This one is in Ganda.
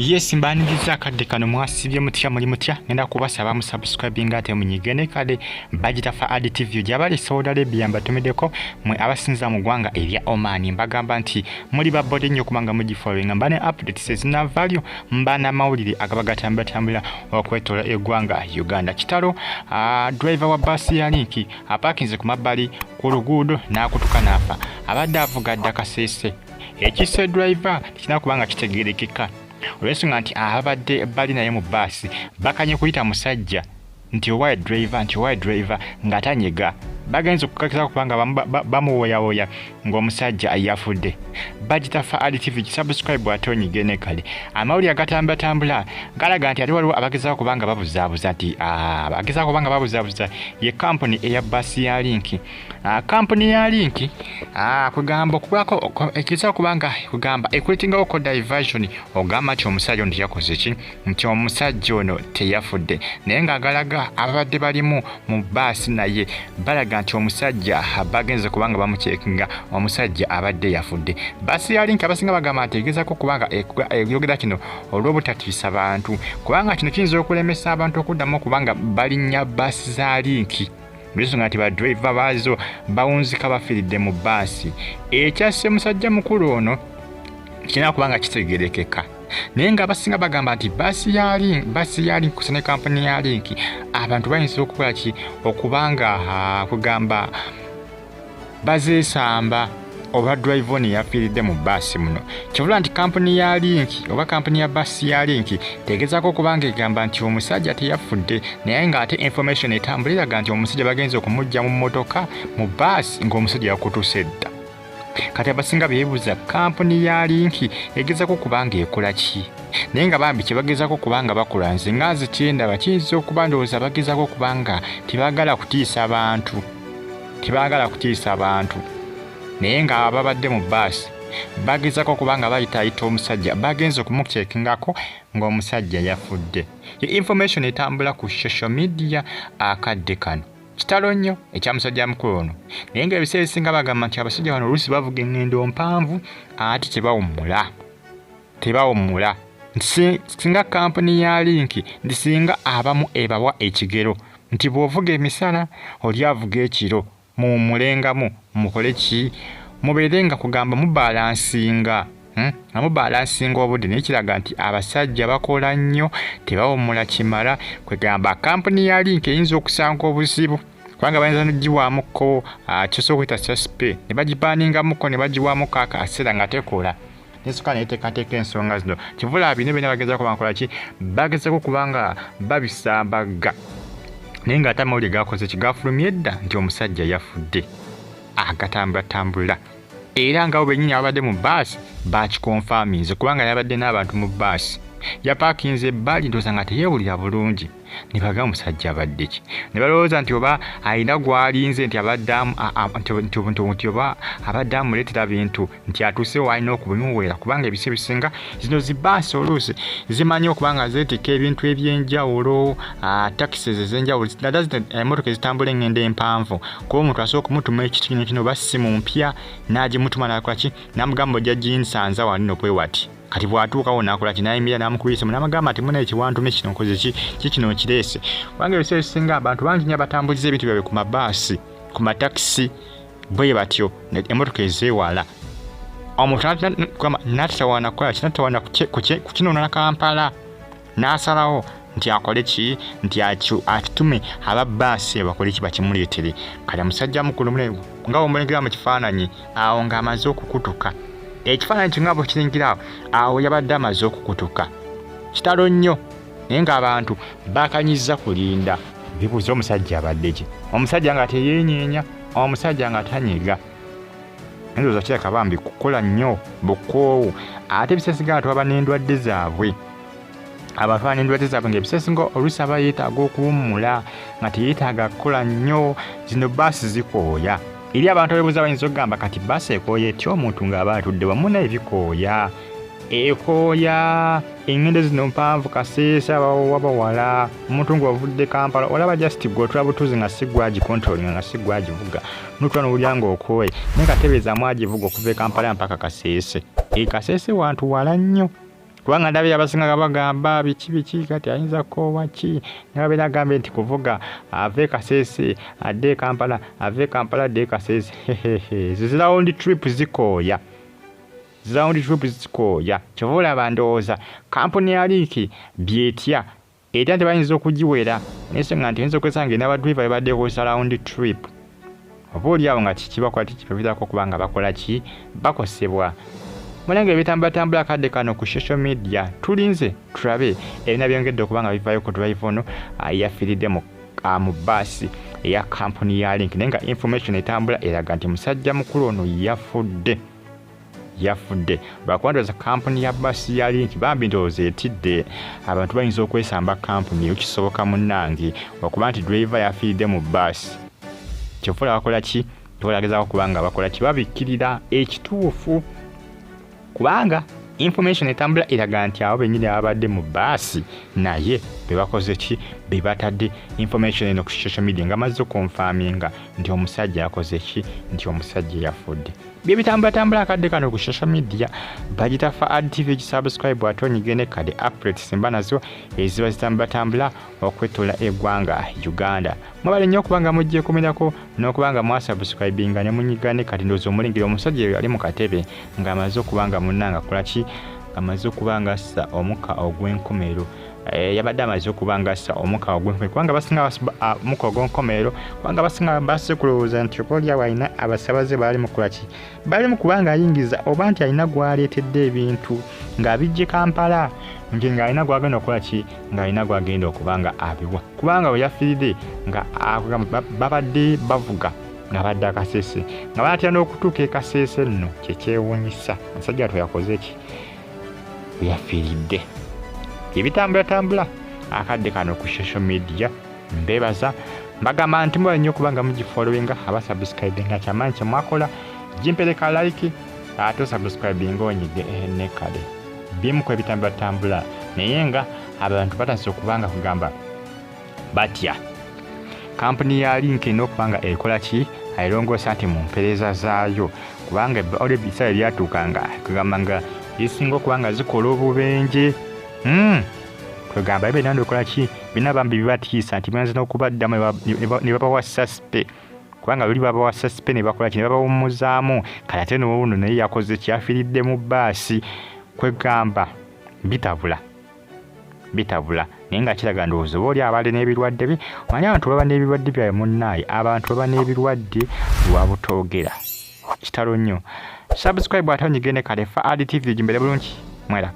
Yes, mbaniriza kadde kano mwasibye mutya muli mutya ngenda kubasaba musubscribing ate munyigene kale budget fa additive jabali Saudi Arabia mbatumideko mwe abasinza mu gwanga erya Oman mbagamba nti muri babode nnyo kumanga mugi following mbane updates na value mbana mawulire agabagatambula okwetola egwanga Uganda. Kitalo driver wa basi ya linki apakinze ku mabbali ku luguudo n'akutuka nafa abadde avugadde akasese ekise driver kina kubanga kitegerekeka olwensonga nti abadde bali naye mu basi bakanye kuyita musajja nti owaye driver ng'atanyega bagenze okukakisa kubanga bamuwoyawoya ng'omusajja yafudde. Budget fa additive subscribe ate onyigene kale amawulire agatambula galaga nti ate waliwo abagezaako kubanga babuzaabuza nti abagezaako kubanga babuzaabuza ye company eya basi ya linki. Company ya linki kugamba okubako ekizaako kubanga kugamba ekuleetingawo ko diversion ogamba nti omusajja ono teyakoze ki nti omusajja ono teyafudde naye ng'agalaga ababadde balimu mu basi naye balaga nti omusajja bagenze kubanga bamucekinga omusajja abadde yafudde. Basi ya linki abasinga bagamba nti egezaako kubanga eyogera kino olw'obutatiisa bantu kubanga kino kiyinza okulemesa abantu okuddamu kubanga balinnya basi za linki bisonga nti badriver baazo bawunzika bafiridde mu basi. Ekyasse musajja mukulu ono kirina kubanga kitegerekeka naye nga abasinga bagamba nti basi ya linki kusane kampani ya linki abantu bayinza okukola ki okubanga kugamba bazeesamba oba driver ni yafiridde mu basi muno kivula nti kampani ya linki oba kampani ya basi ya linki tegezaako kubanga egamba nti omusajja teyafudde naye ng'ate information etambuliraga nti omusajja bagenze okumujja mu mmotoka mu basi ng'omusajja yakutuse dda. Kati abasinga beebuuza kampani ya linki egezaako kubanga ekola ki naye nga bambi kye bagezaako kubanga bakola nze nga zikyenda bakiyinza okuba ndowooza bagezaako kubanga tebaagala kutiisa abantu naye nga babadde mu basi bagezaako kubanga bayitaayita omusajja bagenze okumuceekingako ng'omusajja yafudde. Information etambula ku social media akadde kano kitalo nnyo ekyamusajja mukulu ono naye ng'ebiseera ebisinga bagamba nti abasajja bano oluusi bavuga engendo mpanvu ate tebawummula singa kampani ya linki ndisinga abamu ebawa ekigero nti bw'ovuga emisana oli avuga ekiro muwummulengamu mukole ki mubeere nga kugamba mubalansinga obudde naye kiraga nti abasajja bakola nnyo tebawummula kimala kwegamba kampani ya linki eyinza okusanga obuzibu kubanga bayinza nogiwaamuko kyosobola okuyita saspe ne bagipaningamuko ne bagiwaamuko akaseera nga tekola nesoka neteekateeka ensonga zino kivula bino byonna bagezaako bankola ki bagezaako kubanga babisambaga naye ng'ate amawulire gakoze kigafulumye edda nti omusajja yafudde agatambulatambula era nga bennyini abadde mu basi bakikonfaminze kubanga yabadde n'abantu mu basi yapaakinze ebbali ndowooza nga teyeewulira bulungi ne bagamba omusajja abadde ki ne balowooza nti oba alina gw'alinze nti oba abadde amuleetera bintu nti atuuse w'alina okubimuweera kubanga ebise bisinga zino zi basi oluusi zimanyi okubanga zeetika ebintu eby'enjawulo takisi ez'enjawulo naddala zino emmotoka ezitambula engendo empanvu kuba omuntu asobola okumutuma ekiti kino oba ssimu mpya n'agimutuma n'akola ki n'amugamba ojja ginsanza wano okwewati kati bw'atuukawo n'akola ki n'ayimirira n'amukubisa n'amugamba nti muna ekiwantume kino nkoze ki kino nkireese kubanga ebiseera ebisinga abantu bangi nnyo batambuliza ebintu byabwe ku mabaasi ku matakisi bwe batyo emmotoka ezeewala omuntu n'atatawaana kukola kinatawaana kukinona Kampala n'asalawo nti akole ki nti atutume ababaasi bakole ki bakimuleetere kale musajja mukulu nga omulengera mu kifaananyi awo ng'amaze okukutuka ekifaananyi kingabo kiringirawo awo yabadde amaze okukutuka kitalo nnyo naye ng'abantu bakanyiza kulinda bibuuza omusajja abadde ki omusajja nga teyeenyeenya omusajja nga tanyega endowooza kiraka bambi kukola nnyo bukoowu ate ebiseesigala tubaba n'endwadde zaabwe abantu baba n'endwadde zaabwe ng'ebiseesinga oluusi aba yeetaaga okuwummula nga teyeetaaga kukola nnyo zino baasi zikooya eri abantu abeebuuza bayinza okugamba kati basi ekooya etya omuntu ng'aba atudde wamu naye bikooya ekooya engendo zino mpanvu kaseesa wabawala omuntu ng'ovudde Kampala olaba just gw'otula butuuzi nga si gwagikontrolinga nga si gwagivuga n'otula n'owulira ng'okooye naye katebeezaamu agivuga okuva e Kampala mpaka Kaseese Kaseese wantu wala nnyo kubanga ndabira abasinga bagamba biki kati ayinza koowa ki nababeera agambe nti kuvuga ave Kasese adde Kampala ave Kampala adde Kasese zizirawo trip zikooya kyovola abandowooza kampuni ya Link byetya era tebayinza okugiwera nesenga nti yinza okwesanga n'abadriva bebadde kukosa round trip oba oliawo nga kikibakwati kibavirako kubanga bakola ki bakosebwa mulenge ebitambula kadde kano ku social media tulinze tulabe ebina byongedde okubanga bivaayo ku drive ono Afiriddewo mu baasi eya kampuni ya Link naye nga information etambula eraga nti musajja mukulu ono yafudde lwakubandoza kampuni ya baasi ya Link bambi ndowooza etidde abantu bayinza okwesamba kampuni ekisoboka munnange okuba nti driver yafiiridde mu baasi kyofula bakola ki tolagezako kubanga bakola ki babikkirira ekituufu kubanga information etambula eraga nti abo bennyini ababadde mu baasi naye bebakoze ki bebatadde information eno ku social media nga mazze okonfaminga nti omusajja yakoze ki nti omusajja yafudde byebitambula akadde kano ku social media bagita fa ADTV ekisubscribe ate onyigene kade updates simba nazo eziba zitambula okwetola eggwanga Uganda mwabale nnyo okubanga mujje kumirako n'okubanga mwasubscribinga ne munyigane kati ndowooza omulengera omusajja yali mu katebe ng'amaze okubanga munnanga kola ki amaze okubanga assa omuka ogw'enkomero yabadde amaze okubanga assa omuka ogw'enkomero kubanga basinga omuka ogw'enkomero kubanga basinga basse kulowooza nti oba oliawo alina abasabaze baali mu kola ki baali mu kubanga ayingiza oba nti alina gwaleetedde ebintu ng'abijje Kampala nti ng'alina gwagenda okukola ki ng'alina gwagenda okubanga abiwa kubanga we yafiiridde nga babadde bavuga nga badde Kasese nga batya n'okutuuka e Kasese nno kyekyewuunyisa omusajja yakoze ki yafiiridde ebitambula akadde kano ku social media mbebaza mbagamba nti mwe nnyo kubanga mugifollowinga abasubscribinga kyamanyi kyemwakola jimpereka like ate subscribinga onyige ne kale bimu ku ebitambula naye nga abantu batandise okubanga kugamba batya kampuni ya Link n'okubanga ekola ki ayirongoosa nti mu mpeereza zaayo kubanga olebisa ebyatuukanga kugamba nga lisinga okubanga zikola obubenje kwegamba ebe nando kola ki bina bambi bibatiisa nti banza n'okubaddamu ne babawa suspe kubanga luli babawa suspe ne bakola ki ne babawummuzaamu kale ate n'obuno naye yakoze kyafiiridde mu baasi kwegamba bitabula naye nga kiraga ndowooza oba oli abaali n'ebirwadde bye omanya abantu baba n'ebirwadde byawe munnaaye abantu baba n'ebirwadde lwa butoogera kitalo nnyo subscribe ate onyigende kale fa ADTV gimbere bulungi mwera